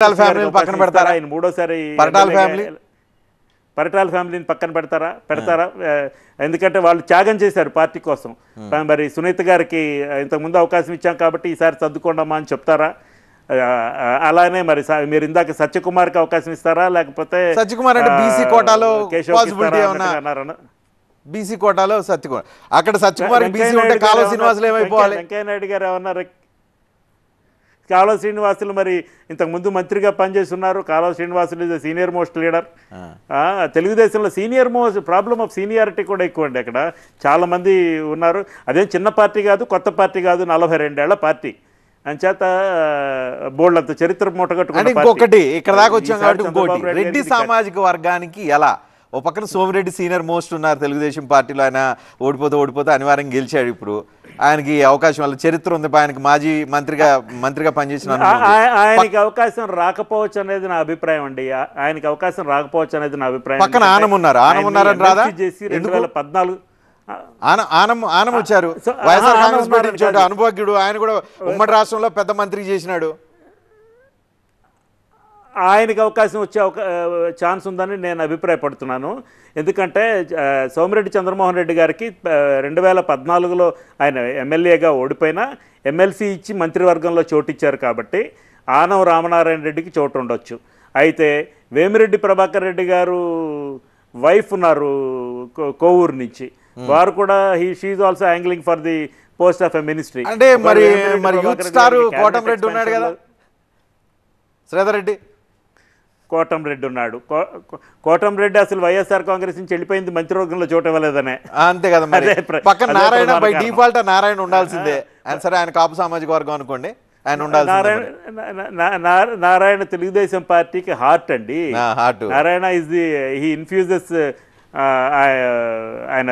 ఫ్యామిలీని పక్కన పెడతారా? ఆయన మూడోసారి పరిటాల ఫ్యామిలీని పక్కన పెడతారా? ఎందుకంటే వాళ్ళు త్యాగం చేశారు పార్టీ కోసం. మరి సునీత గారికి ఇంతకుముందు అవకాశం ఇచ్చాం కాబట్టి ఈసారి సర్దుకోండమ్మా అని చెప్తారా? అలానే మరి మీరు ఇందాక సత్యకుమార్కి అవకాశం ఇస్తారా, లేకపోతే సత్యకుమార్ అంటే బీసీ కోటాలో పాసిబిలిటీ ఏమన్నా? బీసీ కోటాలో సత్యకుమార్, అక్కడ సత్యకుమార్ బీసీ ఉంటే కాలువ శ్రీనివాసులు ఏమైపోవాలి? వెంకయ్య నాయుడు గారు ఏమన్నారు? కాలువ శ్రీనివాసులు మరి ఇంతకుముందు మంత్రిగా పనిచేస్తున్నారు. కాలువ Srinivasulu is senior most leader. తెలుగుదేశంలో ప్రాబ్లమ్ ఆఫ్ సీనియారిటీ కూడా ఎక్కువ అండి. అక్కడ చాలామంది ఉన్నారు. అదేం చిన్న పార్టీ కాదు, కొత్త పార్టీ కాదు, 42 ఏళ్ల పార్టీ. అంచేత బోల్డ్ అంత చరిత్ర మూటగట్టుకుని ఇంకొకటి ఇక్కడ దాకా వచ్చాం కాబట్టి ఇంకోటి రెడ్డి సామాజిక వర్గానికి ఎలా ఓ పక్కన సోమిరెడ్డి సీనియర్ మోస్ట్ ఉన్నారు తెలుగుదేశం పార్టీలో. ఆయన ఓడిపోతే అనివార్యంగా గెలిచాడు. ఇప్పుడు ఆయనకి అవకాశం వల్ల చరిత్ర ఉంది. ఆయనకి మాజీ మంత్రిగా పనిచేసిన ఆయనకి అవకాశం రాకపోవచ్చు అనేది నా అభిప్రాయం అండి. ఆయనకి అవకాశం రాకపోవచ్చు అనేది నా అభిప్రాయం. పక్కన ఆనమున్నారని రాదా? 2014 ఆనం వచ్చారు, వైఎస్ఆర్ కాంగ్రెస్ పార్టీ నుంచి అనుభవజ్ఞుడు. ఆయన కూడా ఉమ్మడి రాష్ట్రంలో పెద్ద మంత్రి చేసినాడు. ఆయనకి అవకాశం వచ్చే ఛాన్స్ ఉందని నేను అభిప్రాయపడుతున్నాను. ఎందుకంటే సోమిరెడ్డి చంద్రమోహన్ రెడ్డి గారికి 2014లో ఆయన ఎమ్మెల్యేగా ఓడిపోయినా ఎమ్మెల్సీ ఇచ్చి మంత్రివర్గంలో చోటిచ్చారు కాబట్టి ఆనం రామనారాయణ రెడ్డికి చోటు ఉండొచ్చు. అయితే వేమిరెడ్డి ప్రభాకర్ రెడ్డి గారు వైఫ్ ఉన్నారు కోవూరు నుంచి, వారు కూడా she also angling for the post of a ministry. అంటే మరి యూత్ స్టార్ కోటంరెడ్డి ఉన్నాడు కదా, శ్రీధర్ రెడ్డి కోటంరెడ్డి ఉన్నాడు. కోటంరెడ్డి అసలు వైఎస్ఆర్ కాంగ్రెస్ నుంచి వెళ్ళిపోయింది మంత్రివర్గంలో చోటు ఇవ్వలేదనే. అంతే కదా, మరి పక్కన నారాయణ బై డిఫాల్ట్ నారాయణ ఉండాల్సిందే. సరే ఆయన కాపు సామాజిక వర్గం అనుకోండి, ఆయన ఉండాలి. నారాయణ తెలుగుదేశం పార్టీకి హార్ట్ అండి. నారాయణ ఇస్ ది హీ ఇన్ఫ్యూజెస్, ఆయన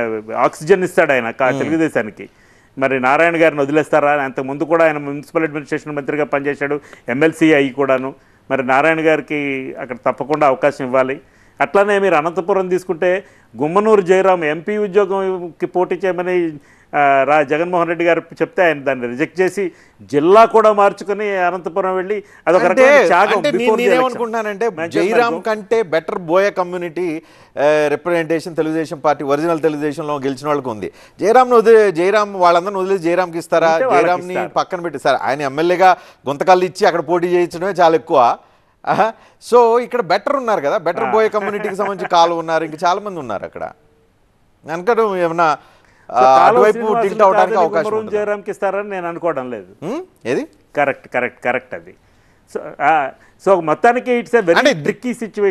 ఆక్సిజన్ ఇస్తాడు ఆయన తెలుగుదేశానికి. మరి నారాయణ గారిని వదిలేస్తారా? అంతకుముందు కూడా ఆయన మున్సిపల్ అడ్మినిస్ట్రేషన్ మంత్రిగా పనిచేశాడు, ఎమ్మెల్సీ అయ్యి కూడాను. మరి నారాయణ గారికి అక్కడ తప్పకుండా అవకాశం ఇవ్వాలి. అట్లానే మీరు అనంతపురం తీసుకుంటే గుమ్మనూరు జయరాం ఎంపీ ఉద్యోగంకి పోటీ చేయమని జగన్మోహన్ రెడ్డి గారు చెప్తే ఆయన దాన్ని రిజెక్ట్ చేసి జిల్లా కూడా మార్చుకుని అనంతపురం వెళ్ళి అదొక నేనేమనుకుంటున్నానంటే జయరాం కంటే better Boya community representation Telugu Desam party original తెలుగుదేశంలో గెలిచిన వాళ్ళకి ఉంది. జయరాం వాళ్ళందరినీ వదిలేసి జయరాంకి ఇస్తారా? జయరాంని పక్కన పెట్టి సార్ ఆయన ఎమ్మెల్యేగా గుంతకల్లు ఇచ్చి అక్కడ పోటీ చేయించడమే చాలా ఎక్కువ. సో ఇక్కడ బెటర్ ఉన్నారు కదా, బెటర్ బోయ కమ్యూనిటీకి సంబంధించి కాలు ఉన్నారు, ఇంకా చాలా మంది ఉన్నారు అక్కడ. అనుకోవడం ఏమన్నా అటువైపు టిల్ట్ అవడానికి అవకాశం జయరాంకి ఇస్తారని నేను అనుకోవడం లేదు. ఏది కరెక్ట్ అది. సో మొత్తానికి it's a very tricky situation.